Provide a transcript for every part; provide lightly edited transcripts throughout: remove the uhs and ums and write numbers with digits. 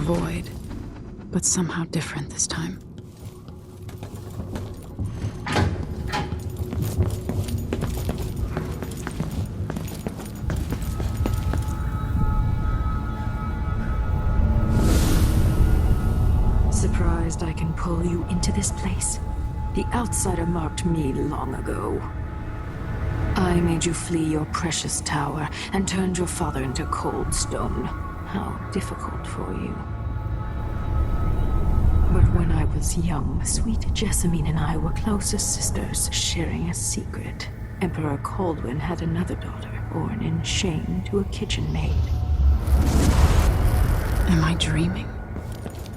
void, but somehow different this time. Surprised I can pull you into this place? The outsider marked me long ago. I made you flee your precious tower and turned your father into cold stone. How difficult for you. But when I was young, sweet Jessamine and I were close as sisters, sharing a secret. Emperor Kaldwin had another daughter, born in shame to a kitchen maid. Am I dreaming?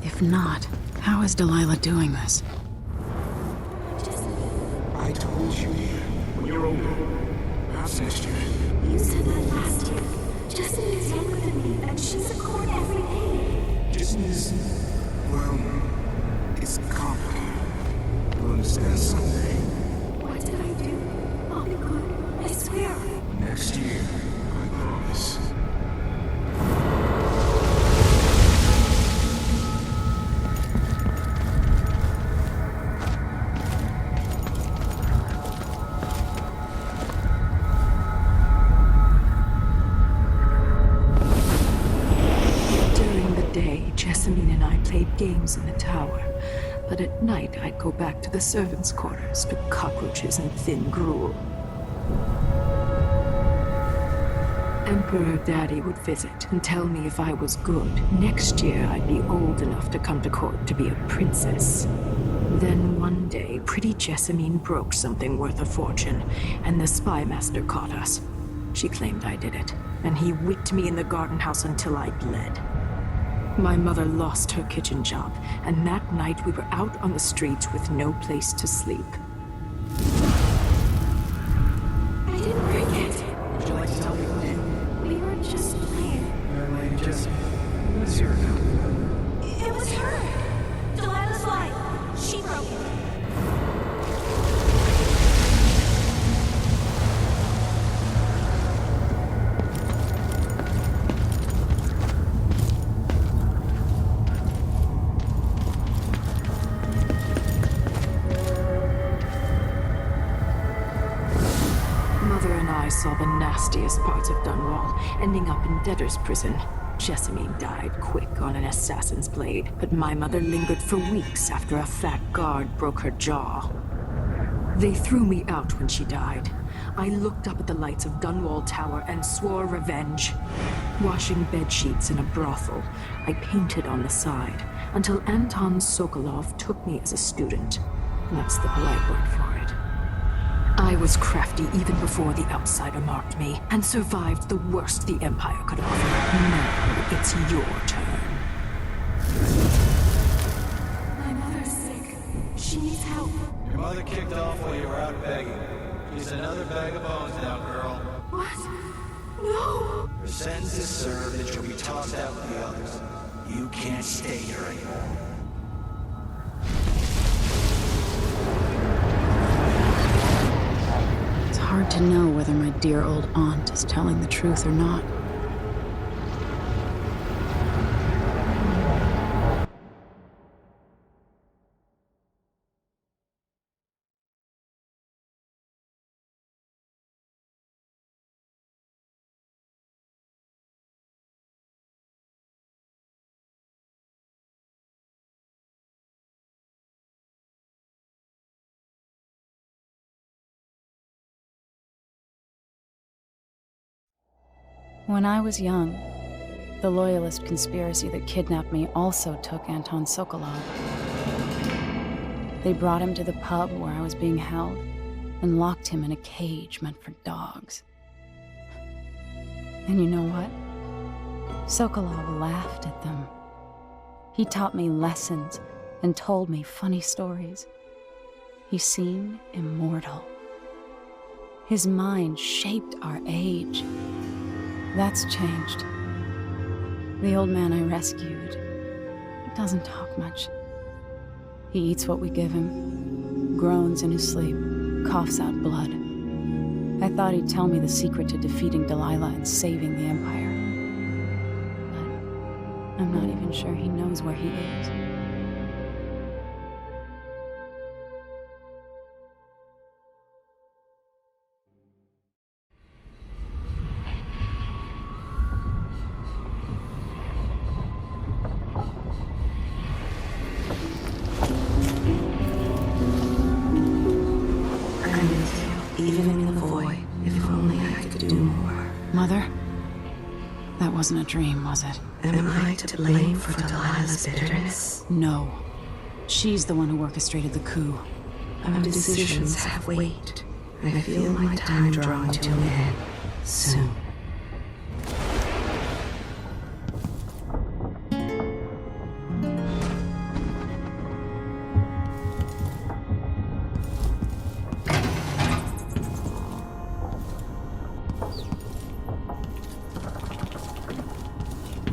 If not, how is Delilah doing this? I told you, when you're older, perhaps next year. You said that last year. Jessamine is younger than me, and she's a court every day. Jessamine is, well, it's complicated. You'll understand someday. What did I do? I'll be good. I swear. Next year, I promise. Jessamine and I played games in the tower, but at night I'd go back to the servants' quarters to cockroaches and thin gruel. Emperor Daddy would visit and tell me if I was good. Next year I'd be old enough to come to court to be a princess. Then one day, pretty Jessamine broke something worth a fortune, and the spy master caught us. She claimed I did it, and he whipped me in the garden house until I bled. My mother lost her kitchen job, and that night we were out on the streets with no place to sleep. I didn't break it. Would you like to tell me what you did? We were just playing. Lady Jessamine, who is your account? It was her. Delilah's light. She broke it. Saw the nastiest parts of Dunwall, ending up in debtor's prison. Jessamine died quick on an assassin's blade, but my mother lingered for weeks after a fat guard broke her jaw. They threw me out when she died. I looked up at the lights of Dunwall Tower and swore revenge. Washing bedsheets in a brothel, I painted on the side, until Anton Sokolov took me as a student. That's the polite word for it. I was crafty even before the outsider marked me, and survived the worst the Empire could offer. Now it's your turn. My mother's sick. She needs help. Your mother kicked off while you were out begging. She's another bag of bones now, girl. What? No! Her sentence is served and she'll be tossed out with the others. You can't stay here anymore. Hard to know whether my dear old aunt is telling the truth or not. When I was young, the Loyalist conspiracy that kidnapped me also took Anton Sokolov. They brought him to the pub where I was being held and locked him in a cage meant for dogs. And you know what? Sokolov laughed at them. He taught me lessons and told me funny stories. He seemed immortal. His mind shaped our age. That's changed. The old man I rescued doesn't talk much. He eats what we give him, groans in his sleep, coughs out blood. I thought he'd tell me the secret to defeating Delilah and saving the Empire. But I'm not even sure he knows where he is. Even in the void, if only I could do more. Mother? That wasn't a dream, was it? Am I to blame for Delilah's bitterness? No. She's the one who orchestrated the coup. Our decisions have weight. I feel my time drawing to an end soon.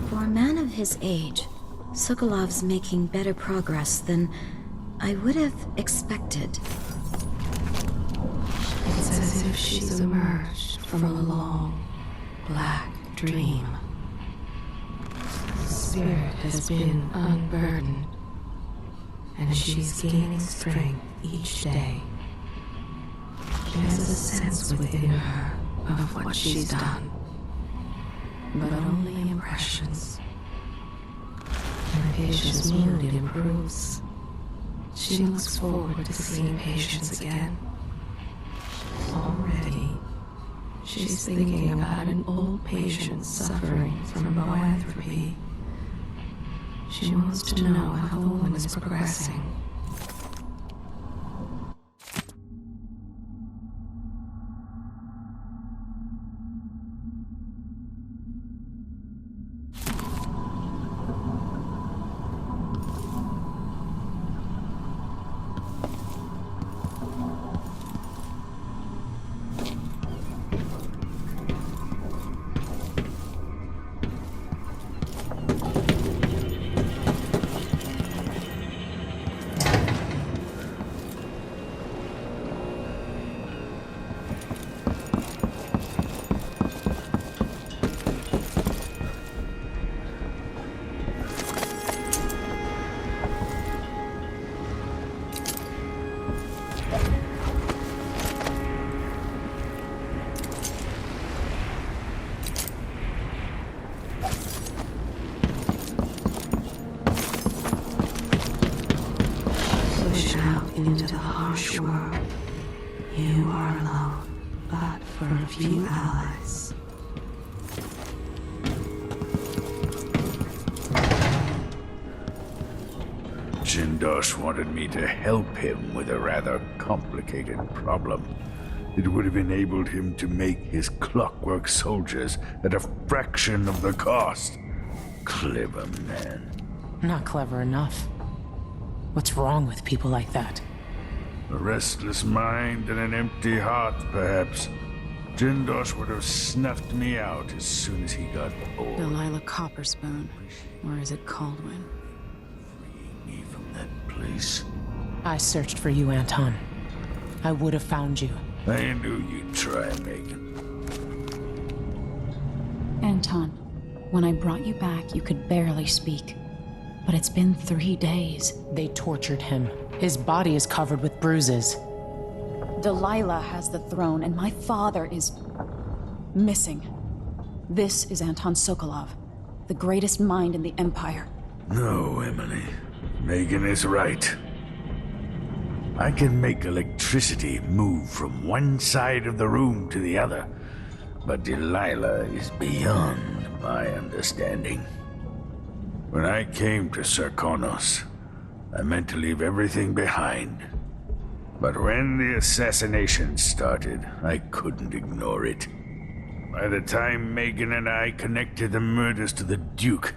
For a man of his age, Sokolov's making better progress than I would have expected. It's as if she's emerged from a long, black dream. Spirit has been unburdened, and she's gaining strength each day. There's a sense within her of what she's done, but only impressions. Her patient's mood improves. She looks forward to seeing patients again. Already, she's thinking about an old patient suffering from boanthropy. She wants to know how the woman is progressing. Into the harsh world. You are alone, but for a few allies. Jindosh wanted me to help him with a rather complicated problem. It would have enabled him to make his clockwork soldiers at a fraction of the cost. Clever man. Not clever enough. What's wrong with people like that? A restless mind and an empty heart, perhaps. Jindosh would have snuffed me out as soon as he got bored. Delilah Copperspoon. Or is it Kaldwin? Freeing me from that place. I searched for you, Anton. I would have found you. I knew you'd try, Megan. Anton, when I brought you back, you could barely speak. But it's been 3 days. They tortured him. His body is covered with bruises. Delilah has the throne, and my father is missing. This is Anton Sokolov, the greatest mind in the Empire. No, Emily. Megan is right. I can make electricity move from one side of the room to the other, but Delilah is beyond my understanding. When I came to Serkonos, I meant to leave everything behind. But when the assassination started, I couldn't ignore it. By the time Megan and I connected the murders to the Duke,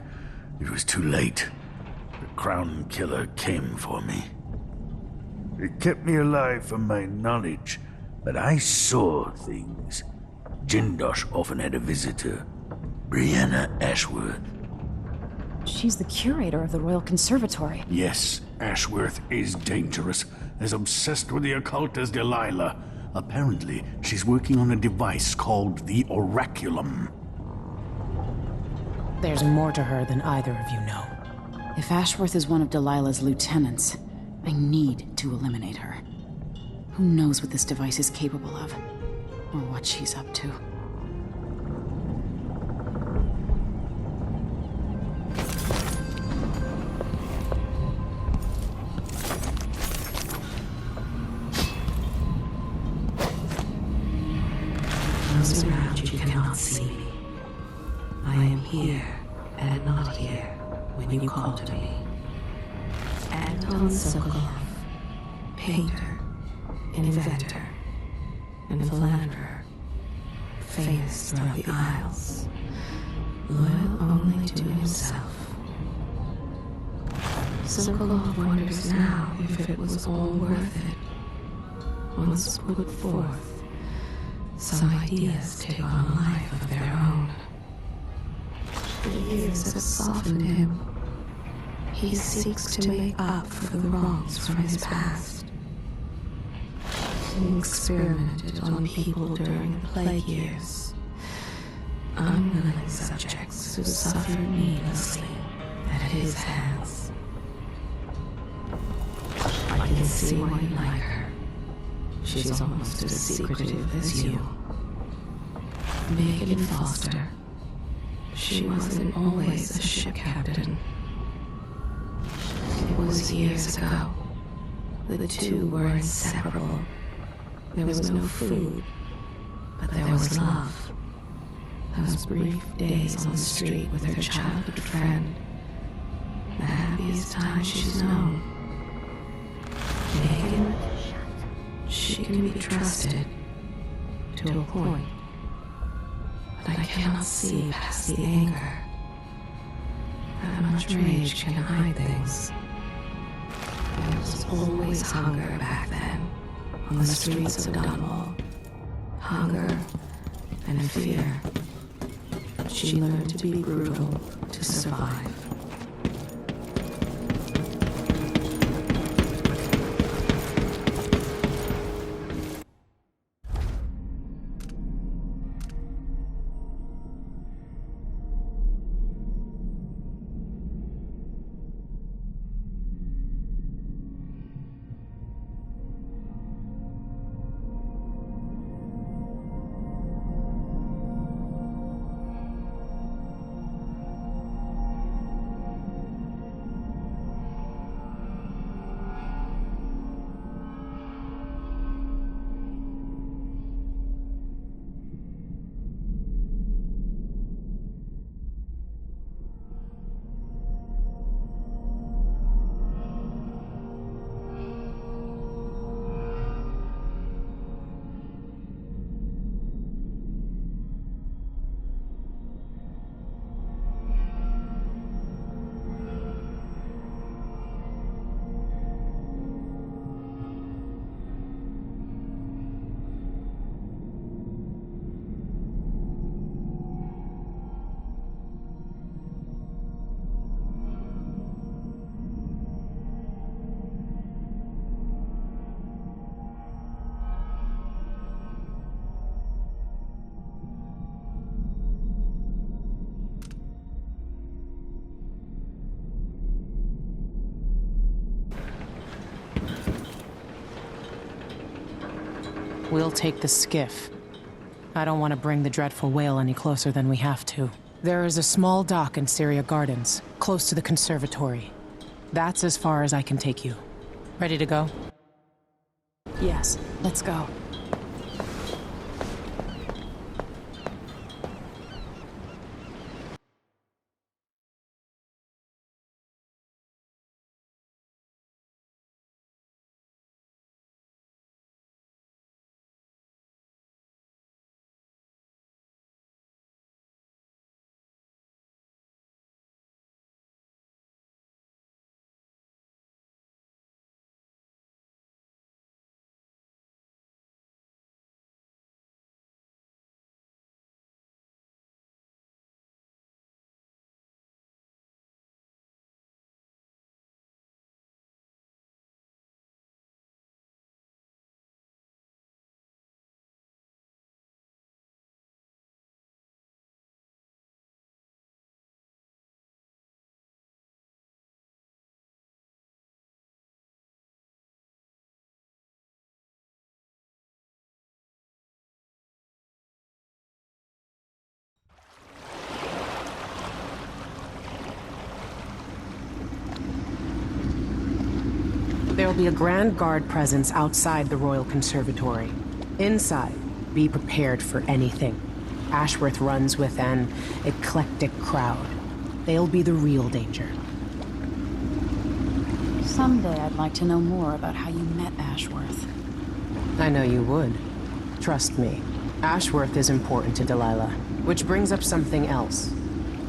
it was too late. The Crown Killer came for me. It kept me alive from my knowledge, but I saw things. Jindosh often had a visitor, Brianna Ashworth. She's the curator of the Royal Conservatory. Yes, Ashworth is dangerous, as obsessed with the occult as Delilah. Apparently, she's working on a device called the Oraculum. There's more to her than either of you know. If Ashworth is one of Delilah's lieutenants, I need to eliminate her. Who knows what this device is capable of, or what she's up to. Those around you cannot see me. I am here and not here when you call to me. Anton Sokolov, painter, inventor, and philanderer, famous throughout the Isles, loyal only to himself. Sokolov wonders now if it was all worth it. Once put forth, some ideas take on a life of their own. The years have softened him. He seeks to make up for the wrongs from his past. He experimented on people during the plague years. Unwilling subjects who suffered needlessly at his hands. I can see why you like her. She's almost as secretive as you. Megan Foster. She wasn't always a ship captain. It was years ago. The two were inseparable. There was no food, but there was love. Those brief days on the street with her childhood friend. The happiest time she's known. Megan, she can be trusted to a point. But I cannot see past the anger. That much rage can hide things. There was always hunger back then, on the streets of Dunwall. Hunger and fear. She learned to be brutal to survive. We'll take the skiff. I don't want to bring the dreadful whale any closer than we have to. There is a small dock in Syria Gardens, close to the conservatory. That's as far as I can take you. Ready to go? Yes, let's go. There'll be a Grand Guard presence outside the Royal Conservatory. Inside, be prepared for anything. Ashworth runs with an eclectic crowd. They'll be the real danger. Someday I'd like to know more about how you met Ashworth. I know you would. Trust me. Ashworth is important to Delilah, which brings up something else.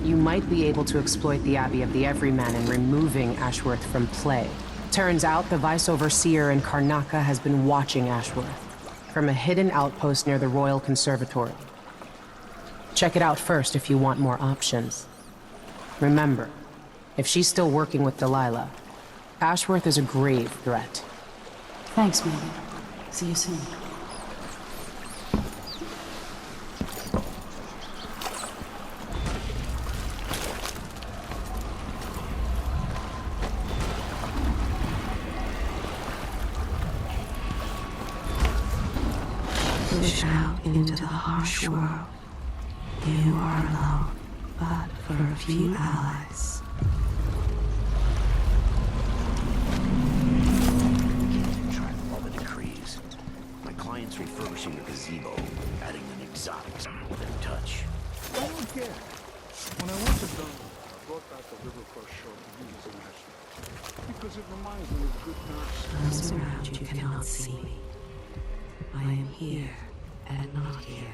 You might be able to exploit the Abbey of the Everyman in removing Ashworth from play. Turns out the Vice Overseer in Karnaca has been watching Ashworth from a hidden outpost near the Royal Conservatory. Check it out first if you want more options. Remember, if she's still working with Delilah, Ashworth is a grave threat. Thanks, Megan. See you soon. Push out into the harsh world. You are alone, but for a few allies. Try to follow the decrees. My client's refurbishing the gazebo, adding an exotic within touch. I don't care. When I went to Dublin, I brought back the River Cross show to use as an ashtray. Because it reminds me of good times. Those around you cannot see me. I am here and not here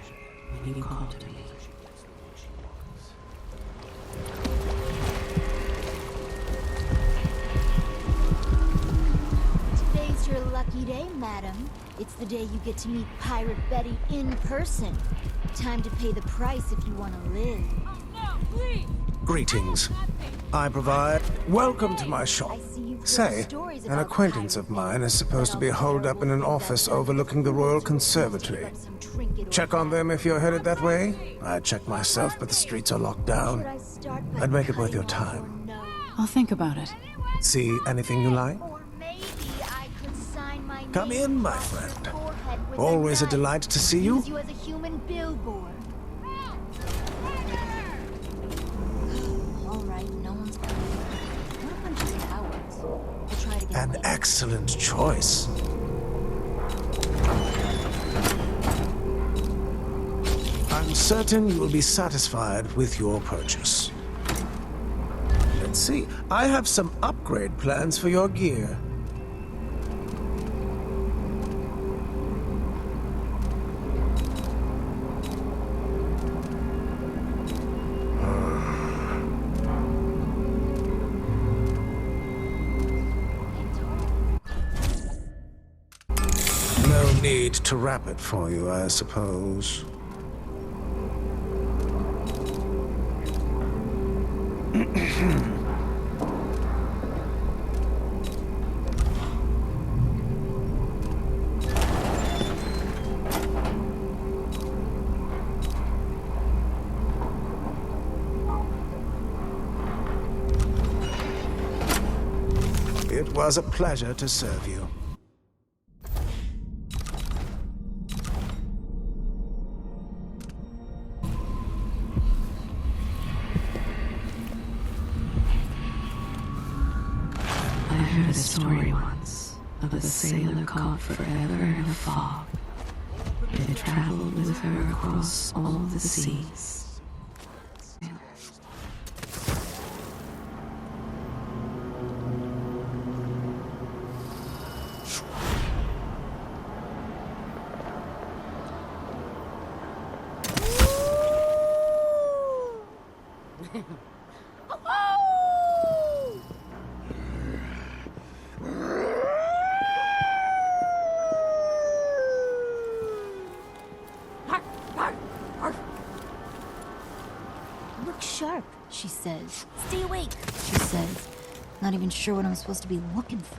when you call to me. Today's your lucky day, madam. It's the day you get to meet Pirate Betty in person. Time to pay the price if you want to live. Greetings. I provide... Welcome to my shop. I see you've heard Say, stories an about acquaintance of mine is supposed to be holed up in an office overlooking the Royal Conservatory. Check on them if you're headed that way. I'd check myself, but the streets are locked down. I'd make it worth your time. I'll think about it. See anything you like? Or maybe I could sign my Come name in, my across your friend. forehead with Always a knife. delight to see you. Use you as a human billboard. All right, no one's coming. What a bunch of cowards. We'll try to get An away. excellent choice. I'm certain you will be satisfied with your purchase. Let's see. I have some upgrade plans for your gear. No need to wrap it for you, I suppose. It was a pleasure to serve you. I heard a story once of a sailor caught forever in a fog. It traveled with her across all the seas. Look sharp, she says. Stay awake, she says. Not even sure what I'm supposed to be looking for.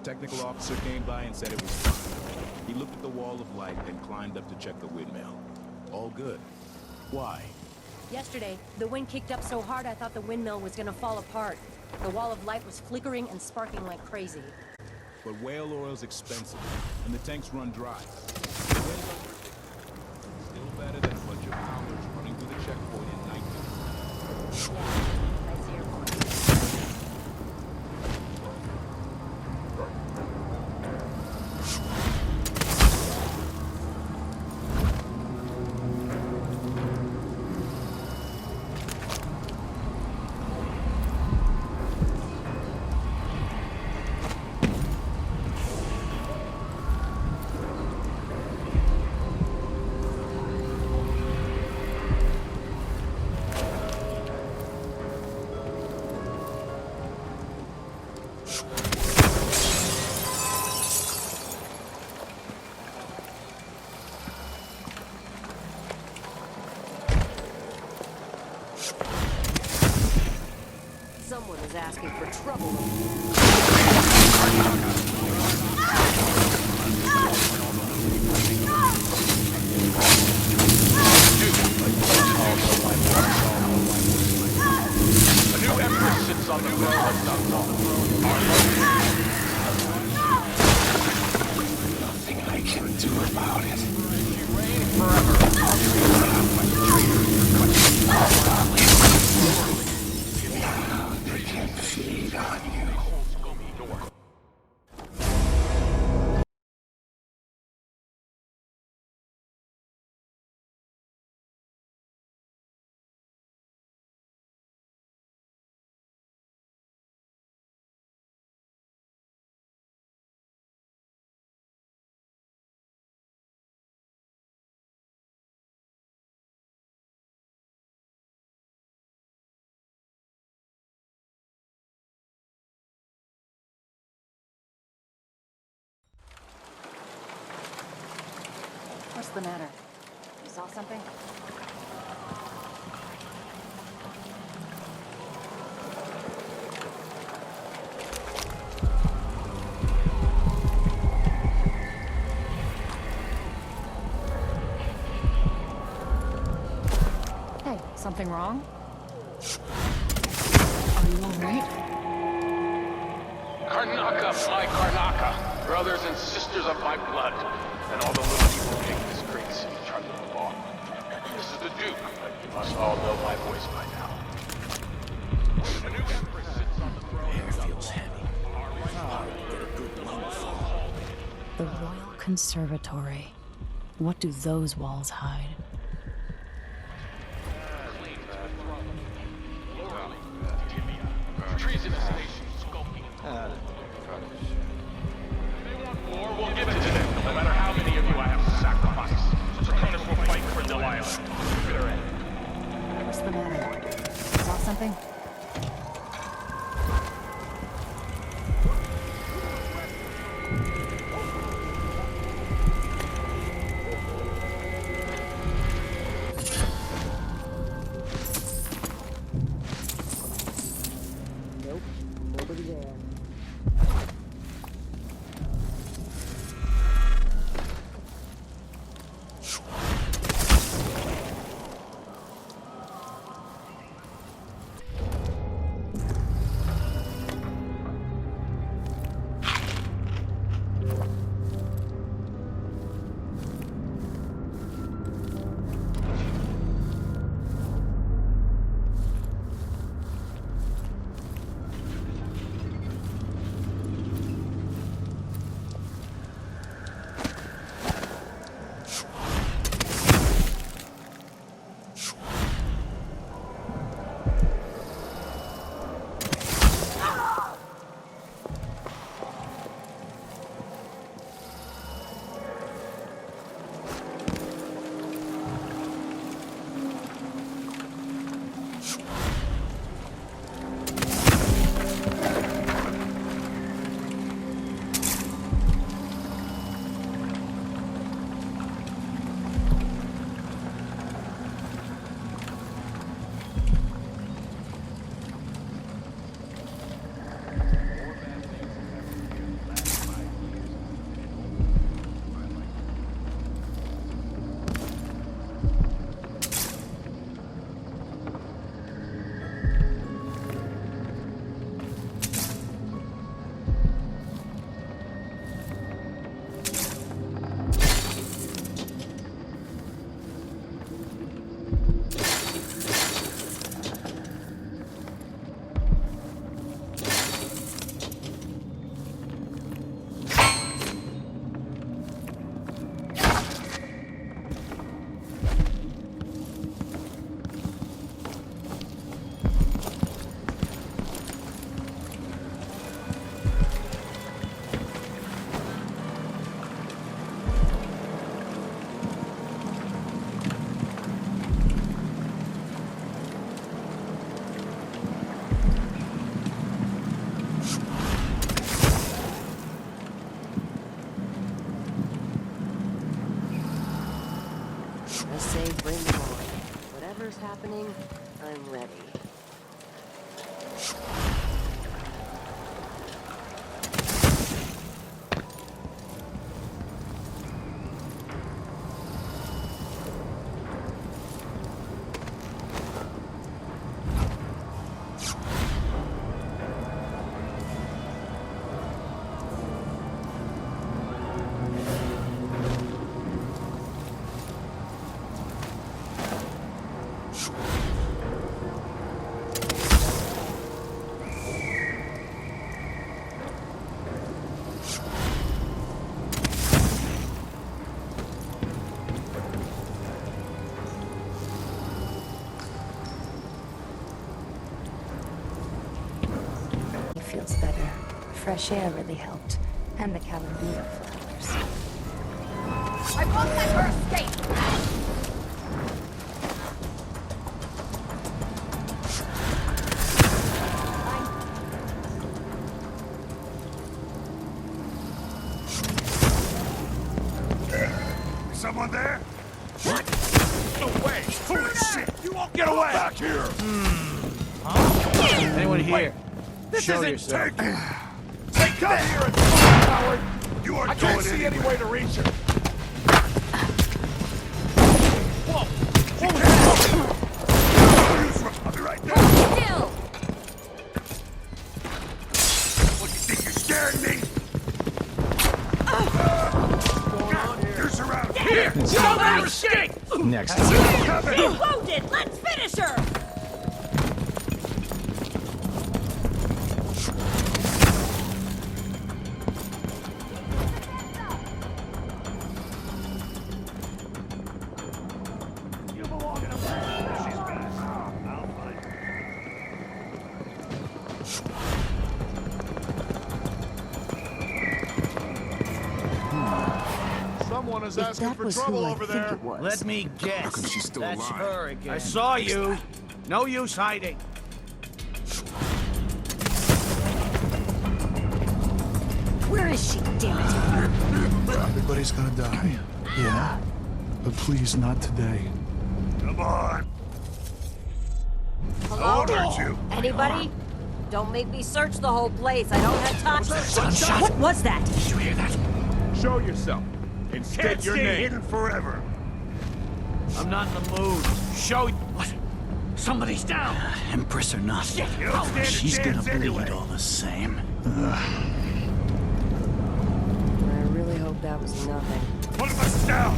technical officer came by and said it was fine. He looked at the wall of light, then climbed up to check the windmill. All good. Why? Yesterday, the wind kicked up so hard I thought the windmill was gonna fall apart. The wall of light was flickering and sparking like crazy. But whale oil's expensive, and the tanks run dry. The wind's unpredictable. Still better than a bunch of pounders running through the checkpoint in night. I see your point. Someone is asking for trouble. A new Empress sits on the throne. Nothing I can do about it. She reigns forever. They can feed on you. What's the matter? You saw something? Hey, something wrong? Are you all right? Karnaka, my Karnaka, brothers and sisters of my blood, and all the little people king of this great city charged with the law. This is the Duke, but you must all know my voice by now. A new Empress sits on the throne. Air feels heavy. Get a good lung fall. The Royal Conservatory. What do those walls hide? Treasonous nation skulking. They want war, we'll give it to them, no matter how many of you I have to sacrifice. Draconis will fight for Delilah. Bitter end. What's the matter? You saw something? Nope, nobody there. I say bring them on. Whatever's happening, I'm ready. Feels better. Fresh air really helped. And the Kaldwin flowers. I won't let her escape! Someone there? What? No way! Holy shit! You won't get away! Back here! Anyone here? This Show isn't yourself. taking! Take cover here and coward! You are I can't going see any anywhere. way to reach her! Whoa! I'll be right there! Still! What, you think you're scaring me? You're surrounded! Here! You don't let her escape! Next She's time. coming! She's wounded! Let's finish her! You belong in a place. She's best. I'll fight her. Someone is If asking that for was trouble who I over think there. it was. Let me guess. How come she's still That's alive? her again. I saw you. No use hiding. Where is she, damn it? Everybody's gonna die. Yeah? But please, not today. Come on! Hello? I'll hurt you. Anybody? Don't make me search the whole place. I don't have time. Sunshine? What was that? Did you hear that? Show yourself. And state Can't your stay name. hidden forever. I'm not in the mood. Show. What? Somebody's down. Empress or not, You don't stand a she's gonna chance bleed anyway. all the same. I really hope that was nothing. Put us down!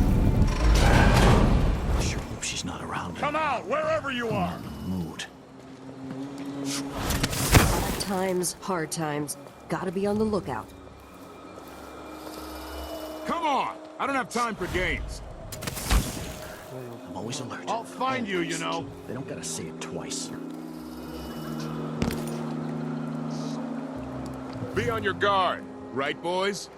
I sure hope she's not around. Come out, wherever you are. Mood. Times, hard times. Gotta be on the lookout. Come on! I don't have time for games. I'm always alert. I'll find you, you know. They don't gotta say it twice. Be on your guard. Right, boys?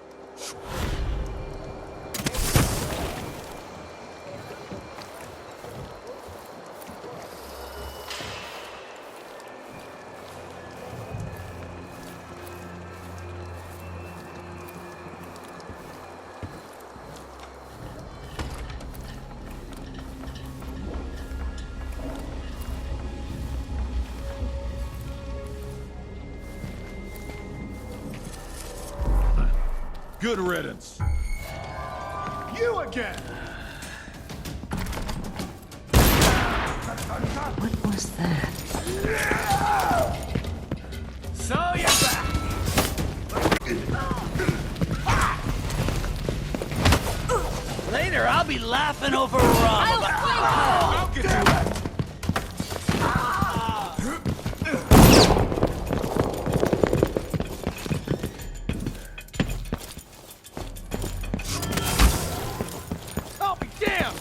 Good riddance. You again! What was that? So you're back! Later, I'll be laughing over Rob. I'll get you! I'll be damned!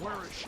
Where is she?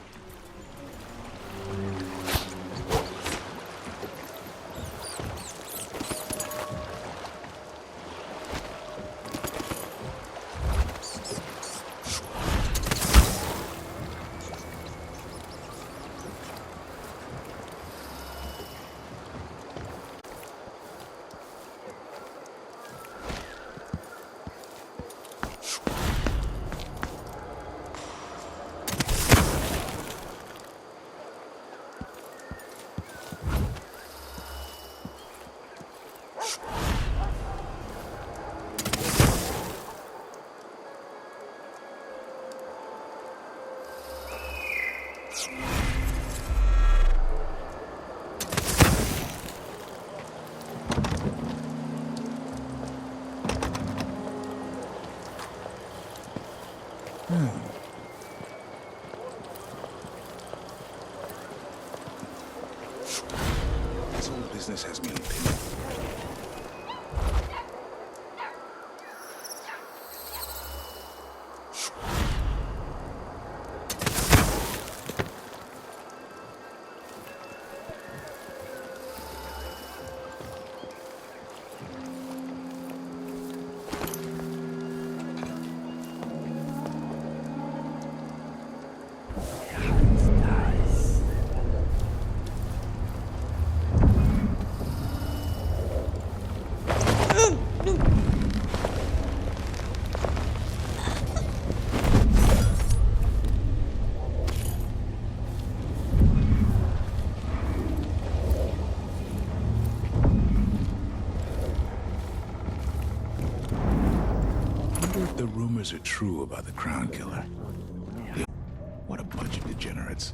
This whole business has me on pin. The rumors are true about the Crown Killer. What a bunch of degenerates.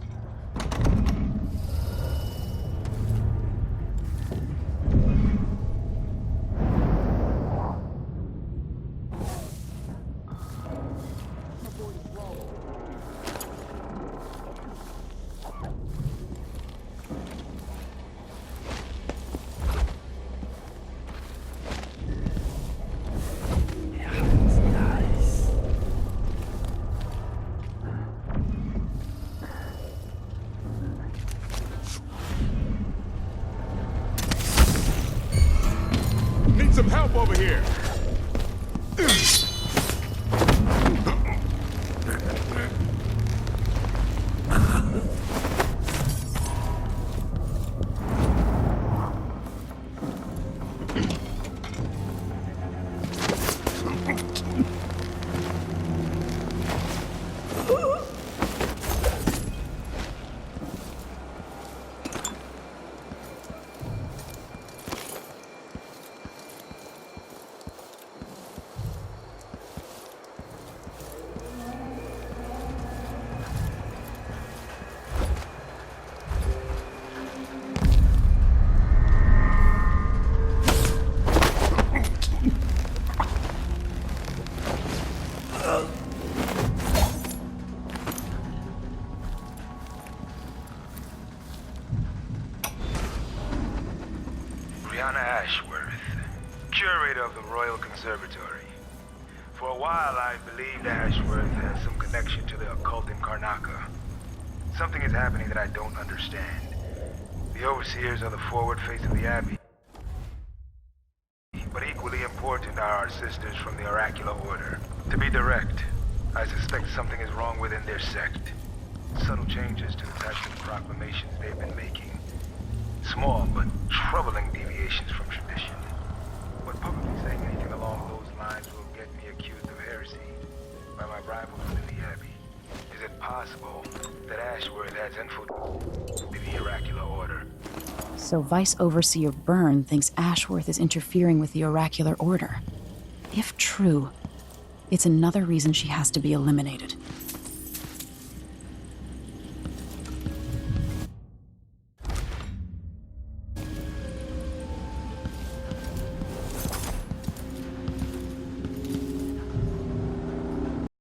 Some help over here! Curator of the Royal Conservatory. For a while, I believed Ashworth had some connection to the occult in Karnaca. Something is happening that I don't understand. The Overseers are the forward face of the Abbey. But equally important are our sisters from the Oracular Order. To be direct, I suspect something is wrong within their sect. Subtle changes to the types of proclamations they've been making. Small but troubling deviations from tradition. But publicly saying anything along those lines will get me accused of heresy by my rivals within the Abbey. Is it possible that Ashworth has infiltrated the Oracular Order? So Vice Overseer Byrne thinks Ashworth is interfering with the Oracular Order. If true, it's another reason she has to be eliminated.